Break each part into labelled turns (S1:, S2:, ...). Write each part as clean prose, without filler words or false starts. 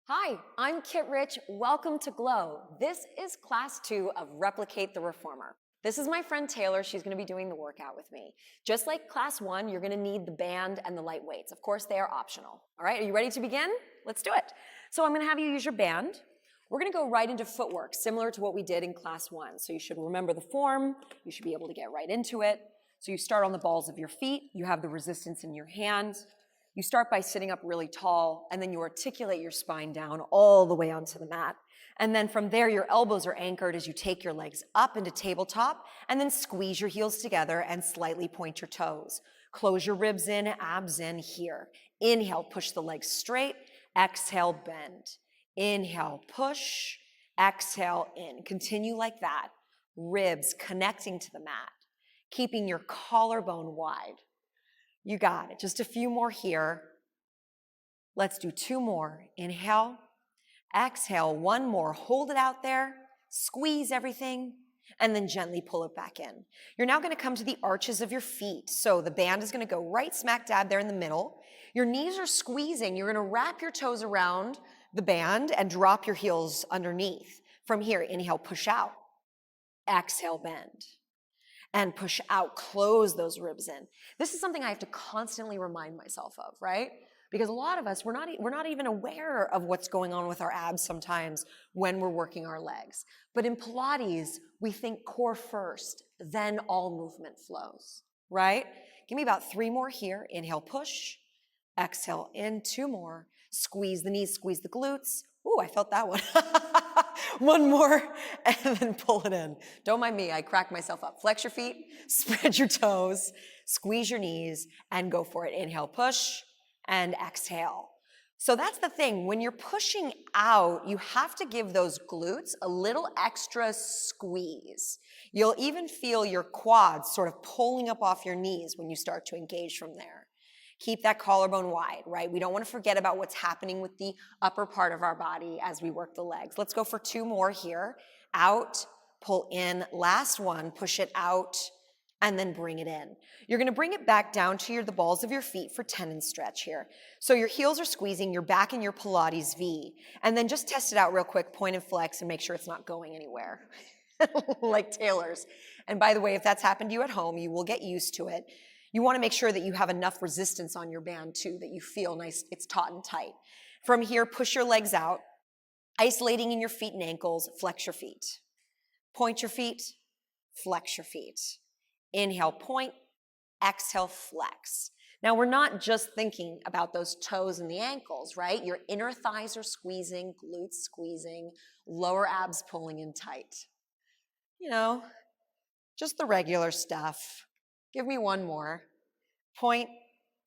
S1: Hi, I'm Kit Rich. Welcome to Glow. This is class 2 of Replicate the Reformer. This is my friend Taylor. She's going to be doing the workout with me. Just like class 1, you're going to need the band and the light weights. Of course, they are optional. All right, are you ready to begin? Let's do it. So I'm going to have you use your band. We're going to go right into footwork, similar to what we did in class 1. So you should remember the form. You should be able to get right into it. So you start on the balls of your feet. You have the resistance in your hands. You start by sitting up really tall, and then you articulate your spine down all the way onto the mat. And then from there, your elbows are anchored as you take your legs up into tabletop, and then squeeze your heels together and slightly point your toes. Close your ribs in, abs in here. Inhale, push the legs straight. Exhale, bend. Inhale, push. Exhale, in. Continue like that. Ribs connecting to the mat, keeping your collarbone wide. You got it. Just a few more here. Let's do 2 more. Inhale, exhale, 1 more. Hold it out there. Squeeze everything, and then gently pull it back in. You're now going to come to the arches of your feet. So the band is going to go right smack dab there in the middle. Your knees are squeezing. You're going to wrap your toes around the band and drop your heels underneath. From here, inhale, push out. Exhale, bend. And push out, close those ribs in. This is something I have to constantly remind myself of, right? Because a lot of us, we're not even aware of what's going on with our abs sometimes when we're working our legs. But in Pilates, we think core first, then all movement flows, right? Give me about 3 more here. Inhale, push. Exhale, in. 2 more. Squeeze the knees, squeeze the glutes. Ooh, I felt that one. 1 more, and then pull it in. Don't mind me, I crack myself up. Flex your feet, spread your toes, squeeze your knees, and go for it. Inhale, push, and exhale. So that's the thing. When you're pushing out, you have to give those glutes a little extra squeeze. You'll even feel your quads sort of pulling up off your knees when you start to engage from there. Keep that collarbone wide, right? We don't want to forget about what's happening with the upper part of our body as we work the legs. Let's go for 2 more here. Out, pull in. Last one, push it out, and then bring it in. You're going to bring it back down to the balls of your feet for tendon stretch here. So your heels are squeezing, you're back in your Pilates V. And then just test it out real quick, point and flex, and make sure it's not going anywhere, like Taylor's. And by the way, if that's happened to you at home, you will get used to it. You want to make sure that you have enough resistance on your band too, that you feel nice, it's taut and tight. From here, push your legs out, isolating in your feet and ankles, flex your feet. Point your feet, flex your feet. Inhale, point, exhale, flex. Now we're not just thinking about those toes and the ankles, right? Your inner thighs are squeezing, glutes squeezing, lower abs pulling in tight. You know, just the regular stuff. Give me 1 more. Point,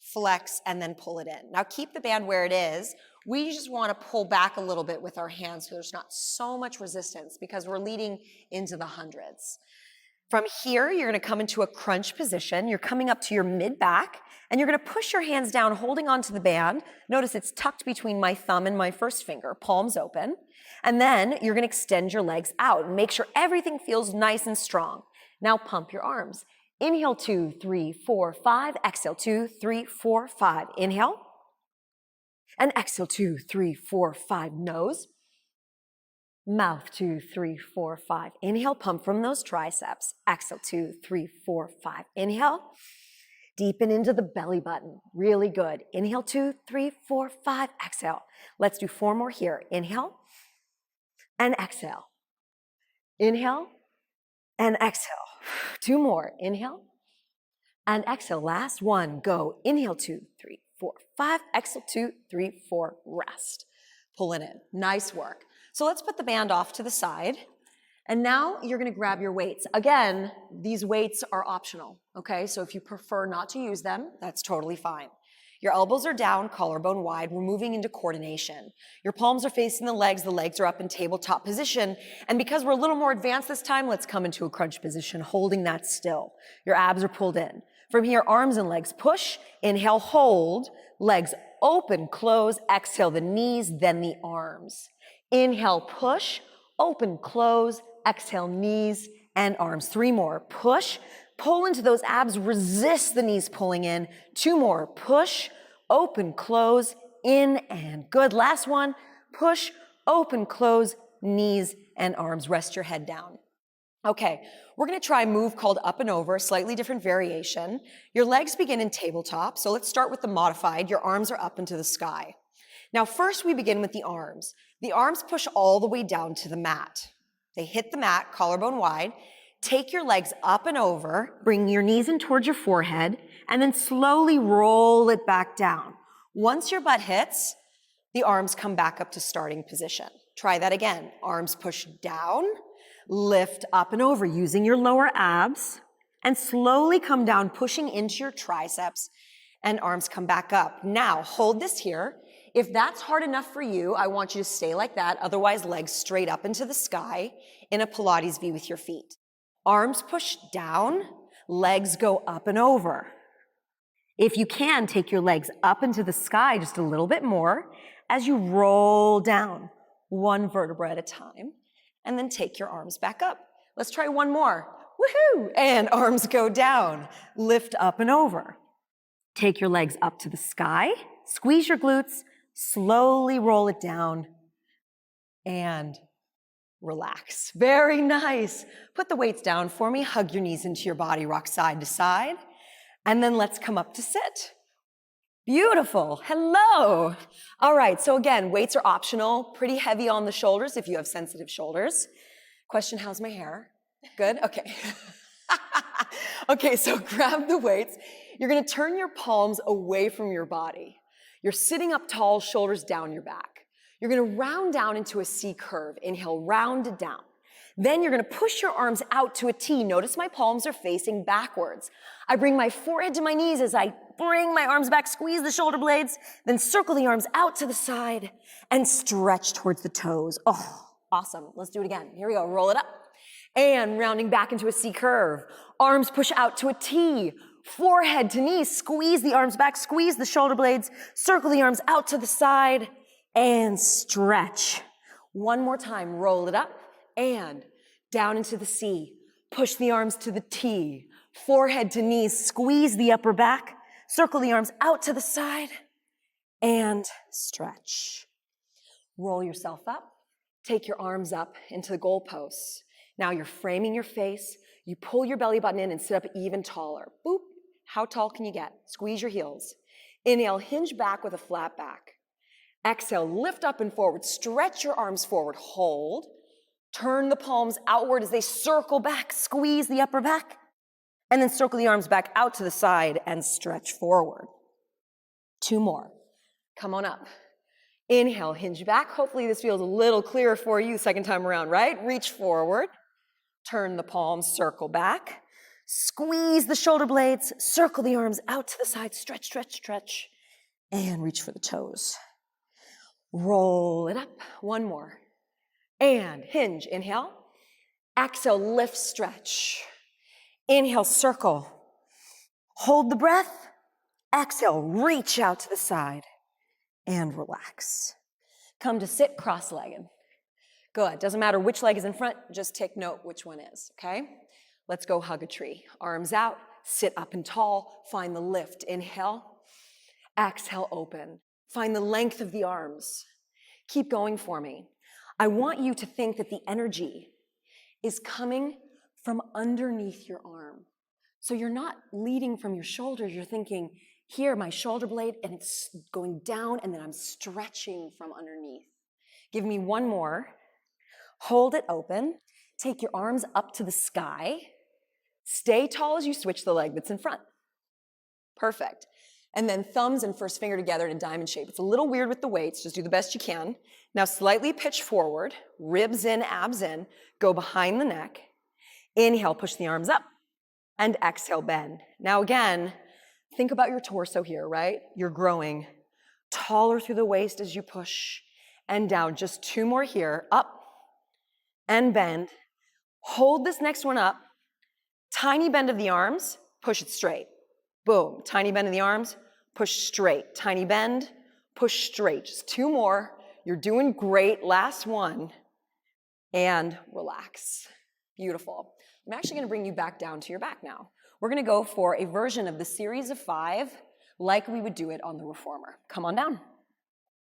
S1: flex, and then pull it in. Now keep the band where it is. We just want to pull back a little bit with our hands so there's not so much resistance because we're leading into the hundreds. From here, you're going to come into a crunch position. You're coming up to your mid-back, and you're going to push your hands down, holding onto the band. Notice it's tucked between my thumb and my first finger, palms open. And then you're going to extend your legs out and make sure everything feels nice and strong. Now pump your arms. Inhale, 2, 3, 4, 5. Exhale, 2, 3, 4, 5. Inhale. And exhale, 2, 3, 4, 5. Nose. Mouth, 2, 3, 4, 5. Inhale, pump from those triceps. Exhale, 2, 3, 4, 5. Inhale. Deepen into the belly button. Really good. Inhale, 2, 3, 4, 5. Exhale. Let's do 4 more here. Inhale. And exhale. Inhale. And exhale. 2 more. Inhale and exhale. Last one. Go. Inhale, 2, 3, 4, 5. Exhale, 2, 3, 4. Rest. Pull it in. Nice work. So let's put the band off to the side. And now you're going to grab your weights. Again, these weights are optional. Okay. So if you prefer not to use them, that's totally fine. Your elbows are down, collarbone wide. We're moving into coordination. Your palms are facing the legs are up in tabletop position. And because we're a little more advanced this time, let's come into a crunch position, holding that still. Your abs are pulled in. From here, arms and legs push. Inhale, hold. Legs open, close. Exhale, the knees, then the arms. Inhale, push, open, close. Exhale, knees and arms. 3 more. Push. Pull into those abs, resist the knees pulling in. 2 more, push, open, close, in, and good. Last one, push, open, close, knees and arms. Rest your head down. Okay, we're gonna try a move called up and over, slightly different variation. Your legs begin in tabletop, so let's start with the modified. Your arms are up into the sky. Now first we begin with the arms. The arms push all the way down to the mat. They hit the mat, collarbone wide. Take your legs up and over, bring your knees in towards your forehead, and then slowly roll it back down. Once your butt hits, the arms come back up to starting position. Try that again. Arms push down, lift up and over using your lower abs, and slowly come down, pushing into your triceps, and arms come back up. Now, hold this here. If that's hard enough for you, I want you to stay like that. Otherwise, legs straight up into the sky in a Pilates V with your feet. Arms push down, legs go up and over. If you can, take your legs up into the sky just a little bit more as you roll down, one vertebra at a time, and then take your arms back up. Let's try one more. Woohoo! And arms go down, lift up and over. Take your legs up to the sky, squeeze your glutes, slowly roll it down, and relax. Very nice. Put the weights down for me, hug your knees into your body, rock side to side, and then let's come up to sit. Beautiful. Hello. All right, so again, weights are optional, pretty heavy on the shoulders if you have sensitive shoulders. Question, how's my hair? Good? Okay. Okay, so grab the weights. You're gonna turn your palms away from your body. You're sitting up tall, shoulders down your back. You're gonna round down into a C curve. Inhale, round it down. Then you're gonna push your arms out to a T. Notice my palms are facing backwards. I bring my forehead to my knees as I bring my arms back, squeeze the shoulder blades, then circle the arms out to the side and stretch towards the toes. Oh, awesome. Let's do it again. Here we go. Roll it up. And rounding back into a C curve. Arms push out to a T. Forehead to knees. Squeeze the arms back, squeeze the shoulder blades, circle the arms out to the side and stretch. One more time. Roll it up and down into the C. Push the arms to the T. Forehead to knees. Squeeze the upper back. Circle the arms out to the side and stretch. Roll yourself up. Take your arms up into the goalposts. Now you're framing your face. You pull your belly button in and sit up even taller. Boop. How tall can you get? Squeeze your heels. Inhale, hinge back with a flat back. Exhale, lift up and forward. Stretch your arms forward. Hold. Turn the palms outward as they circle back. Squeeze the upper back. And then circle the arms back out to the side and stretch forward. Two more. Come on up. Inhale, hinge back. Hopefully this feels a little clearer for you second time around, right? Reach forward. Turn the palms, circle back. Squeeze the shoulder blades. Circle the arms out to the side. Stretch, stretch, stretch. And reach for the toes. Roll it up. One more. And hinge. Inhale. Exhale, lift, stretch. Inhale, circle. Hold the breath. Exhale, reach out to the side and relax. Come to sit cross-legged. Good. Doesn't matter which leg is in front, just take note which one is, okay? Let's go hug a tree. Arms out, sit up and tall, find the lift. Inhale, exhale, open. Find the length of the arms. Keep going for me. I want you to think that the energy is coming from underneath your arm. So you're not leading from your shoulders, you're thinking, here, my shoulder blade, and it's going down, and then I'm stretching from underneath. Give me one more. Hold it open. Take your arms up to the sky. Stay tall as you switch the leg that's in front. Perfect. And then thumbs and first finger together in a diamond shape. It's a little weird with the weights, just do the best you can. Now slightly pitch forward, ribs in, abs in, go behind the neck. Inhale, push the arms up, and exhale, bend. Now again, think about your torso here, right? You're growing taller through the waist as you push and down. Just two more here, up and bend. Hold this next one up. Tiny bend of the arms, push it straight. Boom, tiny bend of the arms, push straight. Tiny bend, push straight. Just two more. You're doing great. Last one. And relax. Beautiful. I'm actually going to bring you back down to your back now. We're going to go for a version of the series of 5 like we would do it on the reformer. Come on down.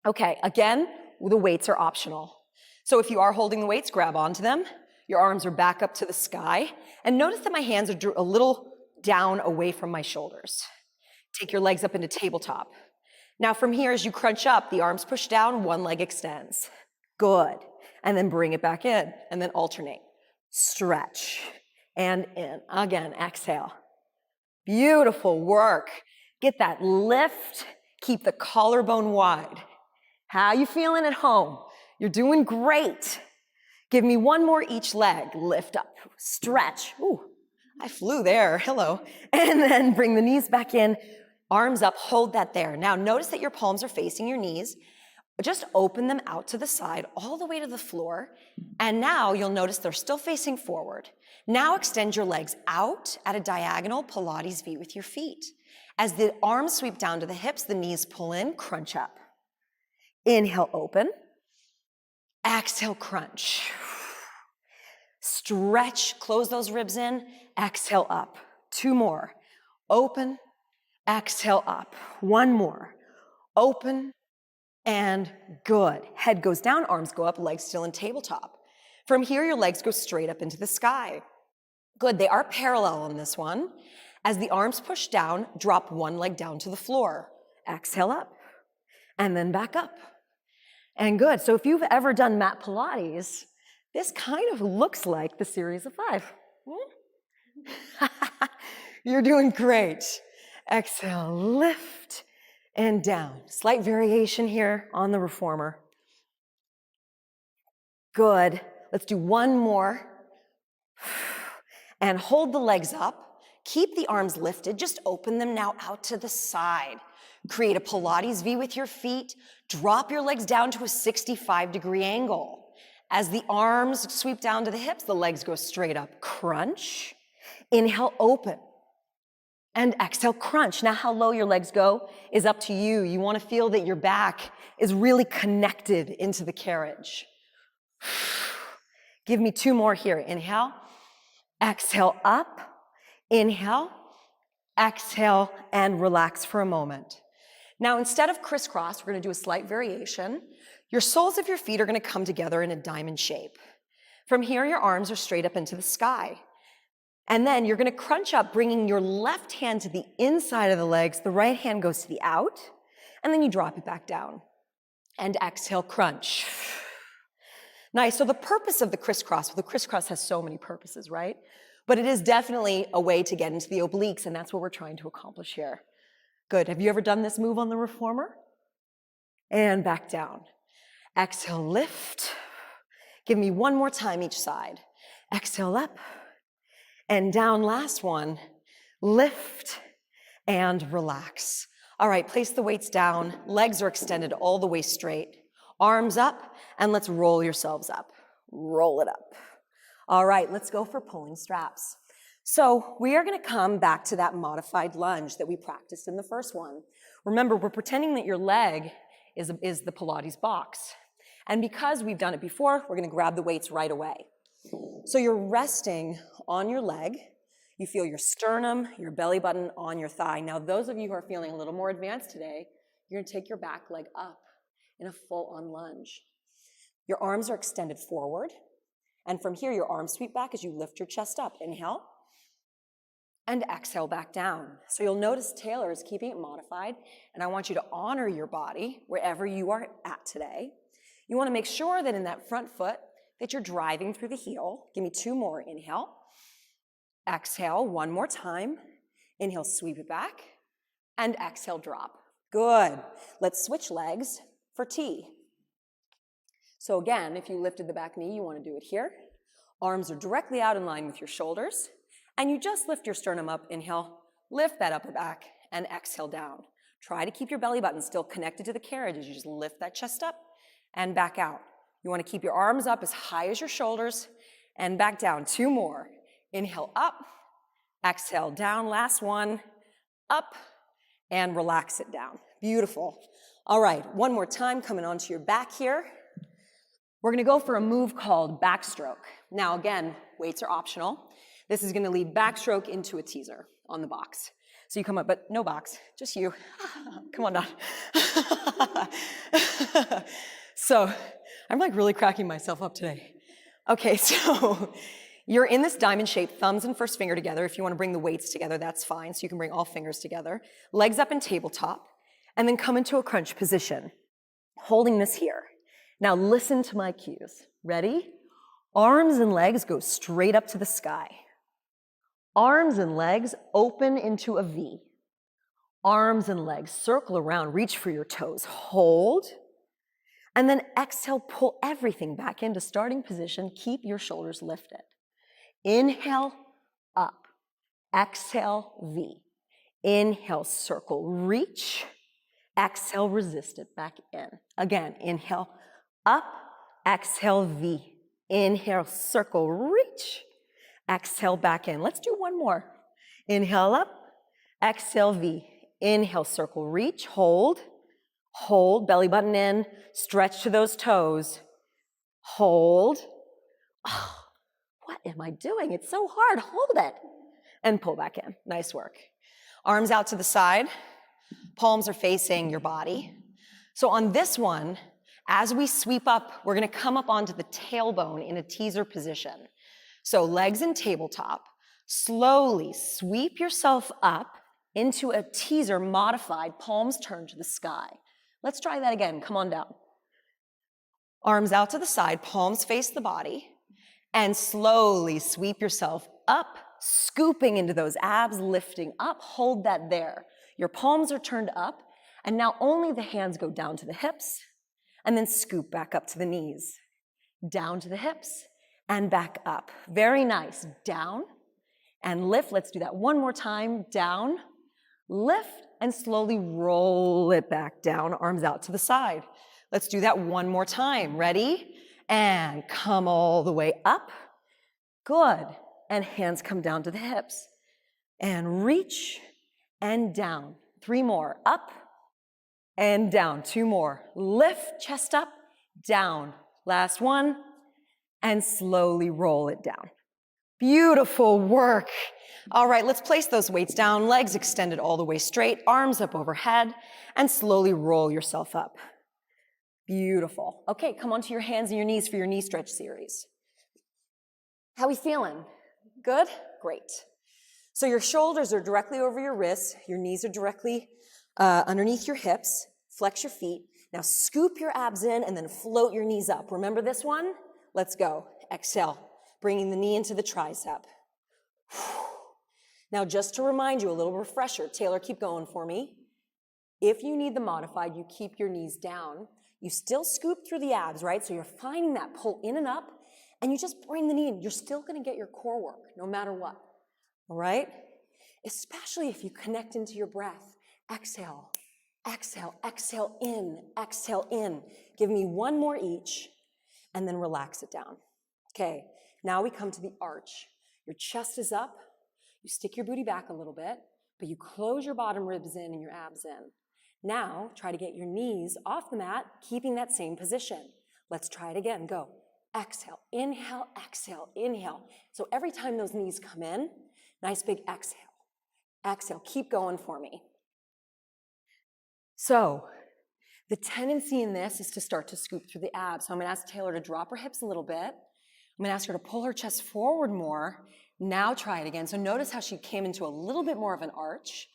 S1: Okay, again,
S2: the weights are optional. So if you are holding the weights, grab onto them. Your arms are back up to the sky. And notice that my hands are a little down away from my shoulders. Take your legs up into tabletop. Now from here, as you crunch up, the arms push down, one leg extends. Good. And then bring it back in, and then alternate. Stretch, and in. Again, exhale. Beautiful work. Get that lift. Keep the collarbone wide. How you feeling at home? You're doing great. Give me one more each leg. Lift up, stretch. Ooh, I flew there, hello. And then bring the knees back in, arms up, hold that there. Now notice that your palms are facing your knees. Just open them out to the side, all the way to the floor. And now you'll notice they're still facing forward. Now extend your legs out at a diagonal Pilates V with your feet. As the arms sweep down to the hips, the knees pull in, crunch up. Inhale, open. Exhale, crunch. Stretch, close those ribs in. Exhale, up. Two more. Open, exhale, up. One more. Open, and good. Head goes down, arms go up, legs still in tabletop. From here, your legs go straight up into the sky. Good, they are parallel on this one. As the arms push down, drop one leg down to the floor. Exhale up, and then back up. And good, so if you've ever done mat Pilates, this kind of looks like the series of 5. You're doing great. Exhale, lift, and down. Slight variation here on the reformer. Good. Let's do one more. And hold the legs up. Keep the arms lifted. Just open them now out to the side. Create a Pilates V with your feet. Drop your legs down to a 65-degree angle. As the arms sweep down to the hips, the legs go straight up. Crunch. Inhale, open. And exhale, crunch. Now how low your legs go is up to you. You want to feel that your back is really connected into the carriage. Give me 2 more here. Inhale, exhale, up. Inhale, exhale, and relax for a moment. Now, instead of crisscross, we're going to do a slight variation. Your soles of your feet are going to come together in a diamond shape. From here, your arms are straight up into the sky. And then you're going to crunch up, bringing your left hand to the inside of the legs. The right hand goes to the out, and then you drop it back down. And exhale, crunch. Nice. So the purpose of the crisscross, well, the crisscross has so many purposes, right? But it is definitely a way to get into the obliques, and that's what we're trying to accomplish here. Good. Have you ever done this move on the reformer? And back down. Exhale, lift. Give me one more time each side. Exhale, up. And down, last one. Lift and relax. All right, place the weights down. Legs are extended all the way straight. Arms up, and let's roll yourselves up. Roll it up. All right, let's go for pulling straps. So we are going to come back to that modified lunge that we practiced in the first one. Remember, we're pretending that your leg is the Pilates box. And because we've done it before, we're going to grab the weights right away. So you're resting on your leg. You feel your sternum, your belly button on your thigh. Now, those of you who are feeling a little more advanced today, you're going to take your back leg up in a full-on lunge. Your arms are extended forward. And from here, your arms sweep back as you lift your chest up. Inhale. And exhale back down. So you'll notice Taylor is keeping it modified. And I want you to honor your body wherever you are at today. You want to make sure that in that front foot that you're driving through the heel. Give me 2 more. Inhale. Exhale, one more time. Inhale, sweep it back. And exhale, drop. Good. Let's switch legs for T. So again, if you lifted the back knee, you want to do it here. Arms are directly out in line with your shoulders. And you just lift your sternum up. Inhale, lift that upper back, and exhale down. Try to keep your belly button still connected to the carriage as you just lift that chest up and back out. You want to keep your arms up as high as your shoulders and back down. 2 more. Inhale up, exhale down. Last one, up, and relax it down. Beautiful. All right, one more time, coming onto your back here. We're going to go for a move called backstroke. Now again, weights are optional. This is going to lead backstroke into a teaser on the box. So you come up, but no box, just you. Come on, Don. So I'm like really cracking myself up today. Okay, so you're in this diamond shape, thumbs and first finger together. If you want to bring the weights together, that's fine. So you can bring all fingers together. Legs up in tabletop, and then come into a crunch position, holding this here. Now listen to my cues. Ready? Arms and legs go straight up to the sky. Arms and legs open into a V. Arms and legs circle around, reach for your toes, hold. And then exhale, pull everything back into starting position. Keep your shoulders lifted. Inhale, up. Exhale, V. Inhale, circle, reach. Exhale, resist it, back in. Again, inhale, up. Exhale, V. Inhale, circle, reach. Exhale, back in. Let's do one more. Inhale, up. Exhale, V. Inhale, circle, reach, hold. Hold, belly button in, stretch to those toes. Hold. Oh, what am I doing? It's so hard. Hold it. And pull back in. Nice work. Arms out to the side. Palms are facing your body. So on this one, as we sweep up, we're going to come up onto the tailbone in a teaser position. So legs in tabletop. Slowly sweep yourself up into a teaser modified, palms turned to the sky. Let's try that again. Come on down. Arms out to the side, palms face the body, and slowly sweep yourself up, scooping into those abs, lifting up. Hold that there. Your palms are turned up, and now only the hands go down to the hips, and then scoop back up to the knees. Down to the hips, and back up. Very nice. Down, and lift. Let's do that one more time. Down, lift, and slowly roll it back down, arms out to the side. Let's do that one more time. Ready? And come all the way up. Good. And hands come down to the hips. And reach and down. 3 more. Up and down. 2 more. Lift, chest up, down. Last one. And slowly roll it down. Beautiful work. All right, let's place those weights down, legs extended all the way straight, arms up overhead, and slowly roll yourself up. Beautiful. Okay, come onto your hands and your knees for your knee stretch series. How we feeling? Good? Great. So your shoulders are directly over your wrists, your knees are directly underneath your hips, flex your feet. Now scoop your abs in and then float your knees up. Remember this one? Let's go. Exhale. Bringing the knee into the tricep. Now, just to remind you, a little refresher. Taylor, keep going for me. If you need the modified, you keep your knees down. You still scoop through the abs, right? So you're finding that pull in and up, and you just bring the knee in. You're still going to get your core work, no matter what. All right? Especially if you connect into your breath. Exhale, exhale, exhale in, exhale in. Give me one more each, and then relax it down. Okay. Now we come to the arch. Your chest is up, you stick your booty back a little bit, but you close your bottom ribs in and your abs in. Now, try to get your knees off the mat, keeping that same position. Let's try it again. Go. Exhale, inhale, exhale, inhale. So every time those knees come in, nice big exhale. Exhale, keep going for me. So, the tendency in this is to start to scoop through the abs. So I'm gonna ask Taylor to drop her hips a little bit. I'm gonna ask her to pull her chest forward more. Now try it again. So notice how she came into a little bit more of an arch.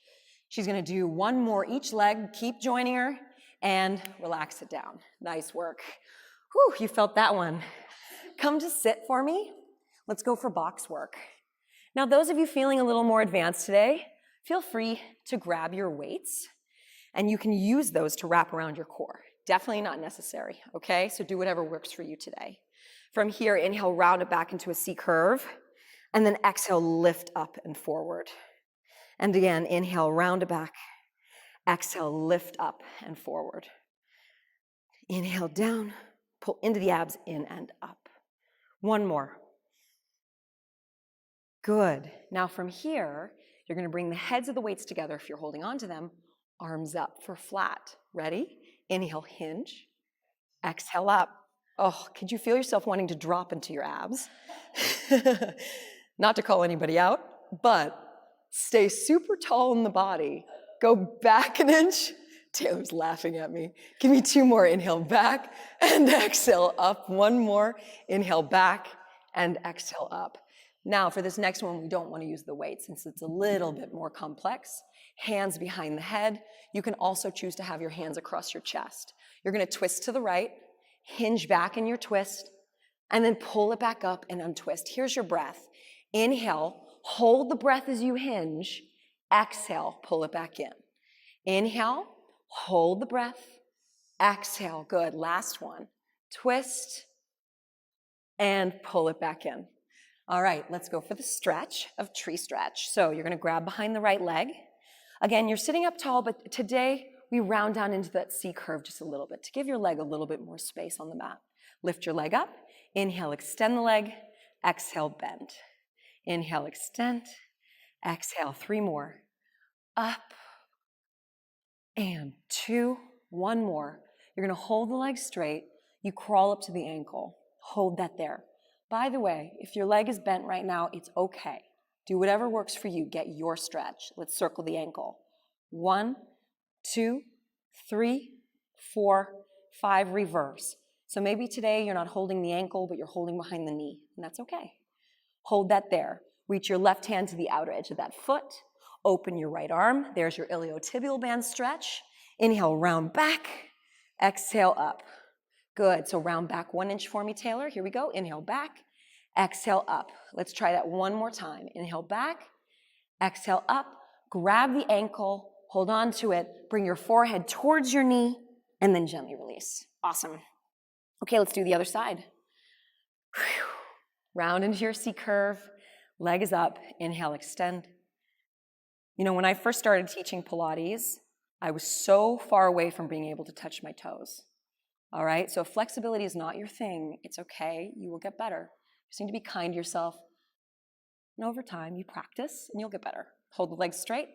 S2: She's gonna do one more each leg. Keep joining her and relax it down. Nice work. Whew, you felt that one. Come to sit for me. Let's go for box work. Now those of you feeling a little more advanced today, feel free to grab your weights and you can use those to wrap around your core. Definitely not necessary, okay? So do whatever works for you today. From here, inhale, round it back into a C curve, and then exhale, lift up and forward. And again, inhale, round it back. Exhale, lift up and forward. Inhale, down, pull into the abs, in and up. One more. Good. Now from here, you're gonna bring the heads of the weights together if you're holding on to them, arms up for flat. Ready? Inhale, hinge. Exhale, up. Oh, could you feel yourself wanting to drop into your abs? Not to call anybody out, but stay super tall in the body. Go back an inch, Taylor's laughing at me. Give me 2 more. Inhale back and exhale up. 1 more. Inhale back and exhale up. Now for this next one, we don't want to use the weight since it's a little bit more complex. Hands behind the head. You can also choose to have your hands across your chest. You're going to twist to the right, hinge back in your twist, and then pull it back up and untwist. Here's your breath. Inhale, hold the breath as you hinge. Exhale, pull it back in. Inhale, hold the breath. Exhale, good. Last one. Twist and pull it back in. All right, let's go for the stretch of tree stretch. So you're going to grab behind the right leg. Again, you're sitting up tall, but today we round down into that C curve just a little bit to give your leg a little bit more space on the mat. Lift your leg up. Inhale, extend the leg. Exhale, bend. Inhale, extend. Exhale, 3 more. Up. And 2. 1 more. You're going to hold the leg straight. You crawl up to the ankle. Hold that there. By the way, if your leg is bent right now, it's okay. Do whatever works for you. Get your stretch. Let's circle the ankle. 1, 2, 3, 4, 5, reverse. So maybe today you're not holding the ankle, but you're holding behind the knee, and that's okay. Hold that there. Reach your left hand to the outer edge of that foot. Open your right arm. There's your iliotibial band stretch. Inhale, round back. Exhale, up. Good. So round back 1 inch for me, Taylor. Here we go. Inhale, back. Exhale, up. Let's try that one more time. Inhale, back. Exhale, up. Grab the ankle. Hold on to it. Bring your forehead towards your knee, and then gently release. Awesome. Okay, let's do the other side. Whew. Round into your C curve. Leg is up. Inhale, extend. You know, when I first started teaching Pilates, I was so far away from being able to touch my toes. All right, so if flexibility is not your thing, it's okay. You will get better. You just need to be kind to yourself. And over time, you practice and you'll get better. Hold the legs straight.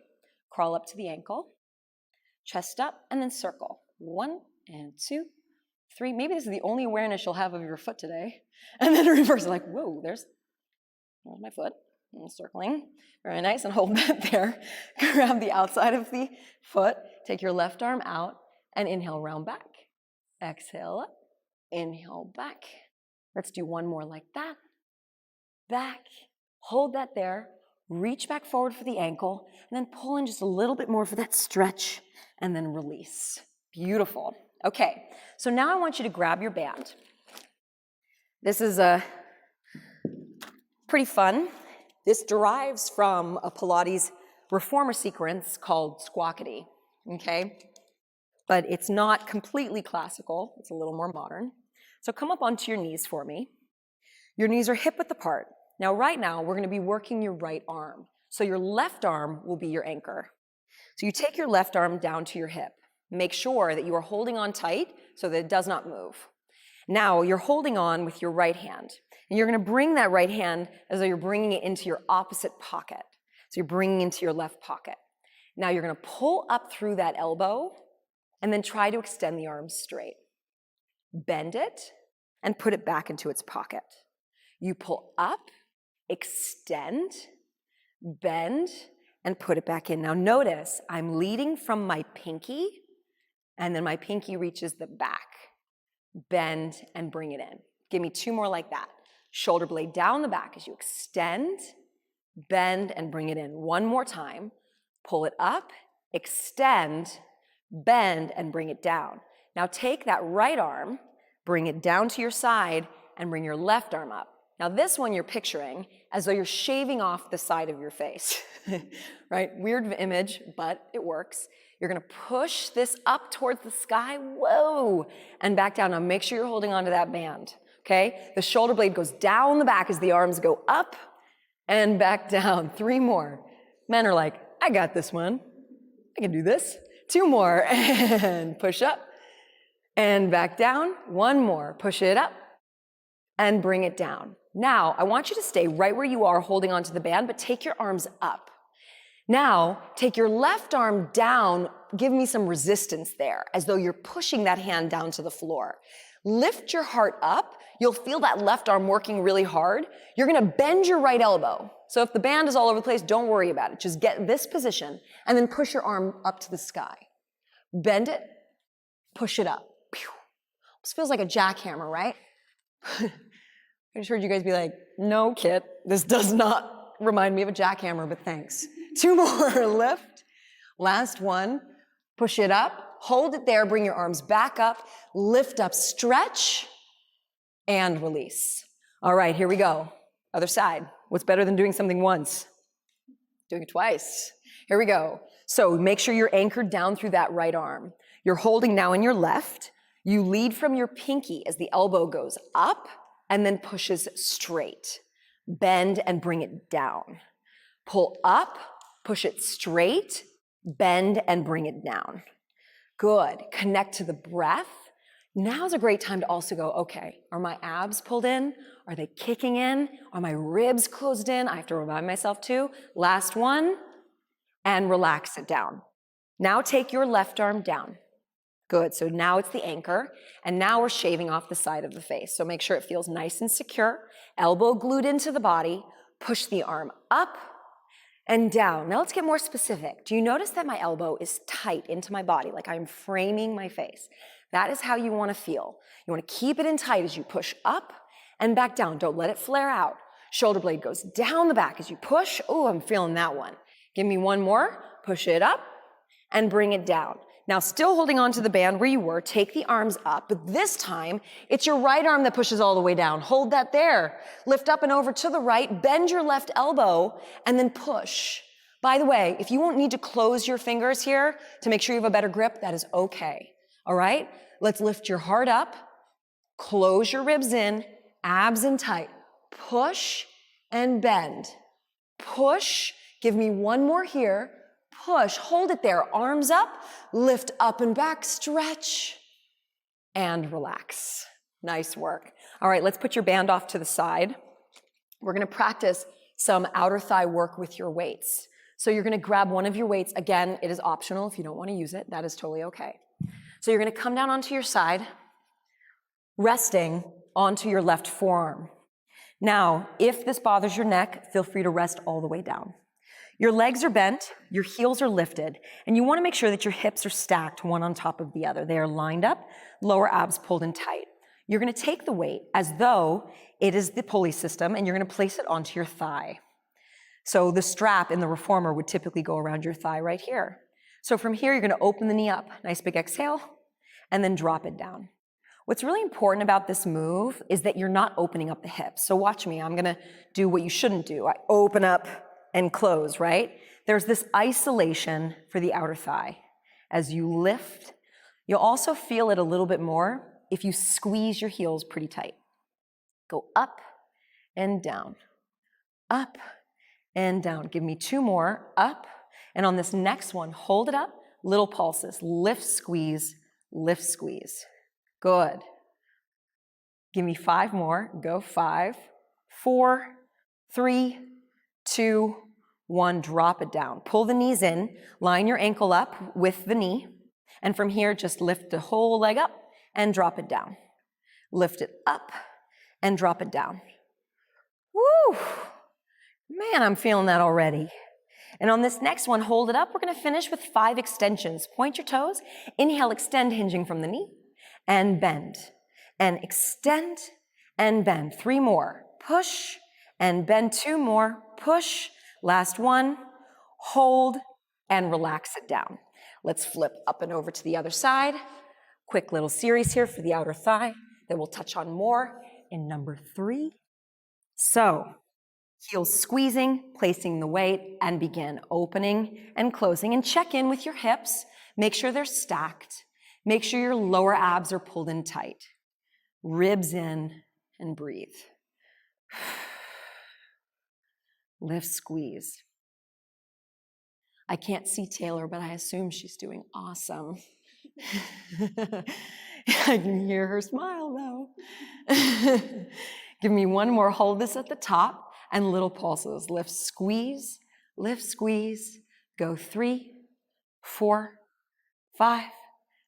S2: Crawl up to the ankle. Chest up and then circle. 1 and 2, 3. Maybe this is the only awareness you'll have of your foot today. And then reverse, like, whoa, there's my foot. I'm circling. Very nice, and hold that there. Grab the outside of the foot. Take your left arm out and inhale, round back. Exhale up. Inhale, back. Let's do 1 more like that. Back. Hold that there. Reach back forward for the ankle, and then pull in just a little bit more for that stretch, and then release. Beautiful. Okay, so now I want you to grab your band. This is pretty fun. This derives from a Pilates reformer sequence called Squawkity, okay? But it's not completely classical. It's a little more modern. So come up onto your knees for me. Your knees are hip-width apart. Now, right now, we're going to be working your right arm. So your left arm will be your anchor. So you take your left arm down to your hip. Make sure that you are holding on tight so that it does not move. Now, you're holding on with your right hand. And you're going to bring that right hand as though you're bringing it into your opposite pocket. So you're bringing into your left pocket. Now, you're going to pull up through that elbow and then try to extend the arms straight. Bend it and put it back into its pocket. You pull up, extend, bend, and put it back in. Now notice, I'm leading from my pinky, and then my pinky reaches the back. Bend and bring it in. Give me 2 more like that. Shoulder blade down the back as you extend, bend, and bring it in. 1 more time. Pull it up, extend, bend, and bring it down. Now take that right arm, bring it down to your side, and bring your left arm up. Now this one you're picturing as though you're shaving off the side of your face, right? Weird image, but it works. You're gonna push this up towards the sky, whoa, and back down. Now make sure you're holding onto that band, okay? The shoulder blade goes down the back as the arms go up and back down. 3 more. Men are like, I got this one. I can do this. 2 more, and push up and back down. 1 more, push it up and bring it down. Now, I want you to stay right where you are holding onto the band, but take your arms up. Now, take your left arm down, give me some resistance there, as though you're pushing that hand down to the floor. Lift your heart up. You'll feel that left arm working really hard. You're gonna bend your right elbow. So if the band is all over the place, don't worry about it. Just get this position, and then push your arm up to the sky. bend it, push it up. Pew. This feels like a jackhammer, right? I just heard you guys be like, no, Kit, this does not remind me of a jackhammer, but thanks. 2 more, lift. Last one, push it up, hold it there, bring your arms back up, lift up, stretch, and release. All right, here we go. Other side. What's better than doing something once? Doing it twice. Here we go. So make sure you're anchored down through that right arm. You're holding now in your left. You lead from your pinky as the elbow goes up and then pushes straight. Bend and bring it down. Pull up, push it straight, bend and bring it down. Good. Connect to the breath. Now's a great time to also go, okay, are my abs pulled in? Are they kicking in? Are my ribs closed in? I have to remind myself too. Last one, and relax it down. Now take your left arm down. Good, so now it's the anchor, and now we're shaving off the side of the face. So make sure it feels nice and secure. Elbow glued into the body, push the arm up and down. Now let's get more specific. Do you notice that my elbow is tight into my body, like I'm framing my face? That is how you want to feel. You want to keep it in tight as you push up and back down. Don't let it flare out. Shoulder blade goes down the back as you push. Oh, I'm feeling that one. Give me one more. Push it up and bring it down. Now, still holding on to the band where you were, take the arms up, but this time, it's your right arm that pushes all the way down. Hold that there. Lift up and over to the right, bend your left elbow, and then push. By the way, if you won't need to close your fingers here to make sure you have a better grip, that is okay. All right? Let's lift your heart up, close your ribs in, abs in tight. Push and bend. Push. Give me one more here. Push, hold it there, arms up, lift up and back, stretch, and relax. Nice work. All right, let's put your band off to the side. We're gonna practice some outer thigh work with your weights. So you're gonna grab one of your weights. Again, it is optional if you don't wanna use it, that is totally okay. So you're gonna come down onto your side, resting onto your left forearm. Now, if this bothers your neck, feel free to rest all the way down. Your legs are bent, your heels are lifted, and you want to make sure that your hips are stacked one on top of the other. They are lined up, lower abs pulled in tight. You're going to take the weight as though it is the pulley system, and you're going to place it onto your thigh. So the strap in the reformer would typically go around your thigh right here. So from here, you're going to open the knee up, nice big exhale, and then drop it down. What's really important about this move is that you're not opening up the hips. So watch me, I'm going to do what you shouldn't do. I open up and close, right? There's this isolation for the outer thigh. As you lift, you'll also feel it a little bit more if you squeeze your heels pretty tight. Go up and down, up and down. Give me 2 more, up. And on this next one, hold it up, little pulses. Lift, squeeze, lift, squeeze. Good. Give me 5 more. Go 5, 4, 3, 2, 1, drop it down. Pull the knees in, line your ankle up with the knee, and from here, just lift the whole leg up and drop it down. Lift it up and drop it down. Woo! Man, I'm feeling that already. And on this next one, hold it up. We're gonna finish with 5 extensions. Point your toes, inhale, extend, hinging from the knee, and bend. And extend and bend. 3 more. Push and bend. 2 more. Push. Last one, hold, and relax it down. Let's flip up and over to the other side. Quick little series here for the outer thigh that we'll touch on more in number 3. So, heels squeezing, placing the weight, and begin opening and closing. And check in with your hips. Make sure they're stacked. Make sure your lower abs are pulled in tight. Ribs in, and breathe. Lift, squeeze. I can't see Taylor, but I assume she's doing awesome. I can hear her smile though. Give me 1 more. Hold this at the top and little pulses. Lift, squeeze, go 3, 4, 5,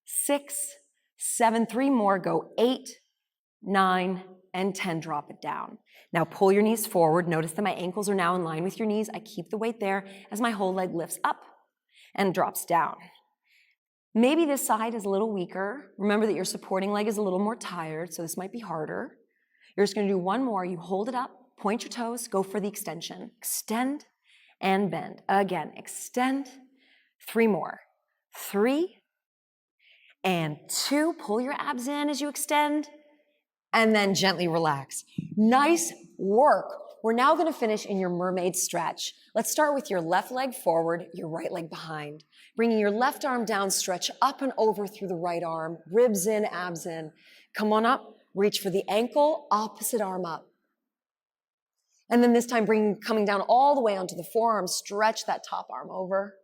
S2: 6, 7, 3 more. Go 8, 9, and 10, drop it down. Now pull your knees forward. Notice that my ankles are now in line with your knees. I keep the weight there as my whole leg lifts up and drops down. Maybe this side is a little weaker. Remember that your supporting leg is a little more tired, so this might be harder. You're just gonna do one more. You hold it up, point your toes, go for the extension. Extend and bend. Again, extend. 3 more. 3 and 2. Pull your abs in as you extend, and then gently relax. Nice work. We're now gonna finish in your mermaid stretch. Let's start with your left leg forward, your right leg behind. Bringing your left arm down, stretch up and over through the right arm, ribs in, abs in. Come on up, reach for the ankle, opposite arm up. And then this time coming down all the way onto the forearm, stretch that top arm over.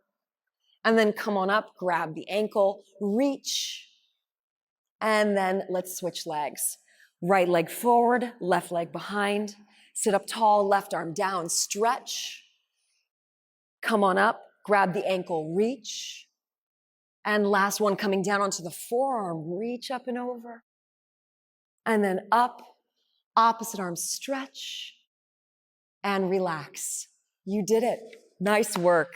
S2: And then come on up, grab the ankle, reach. And then let's switch legs. Right leg forward, left leg behind. Sit up tall, left arm down, stretch. Come on up, grab the ankle, reach. And last one, coming down onto the forearm, reach up and over. And then up, opposite arm, stretch. And relax. You did it. Nice work.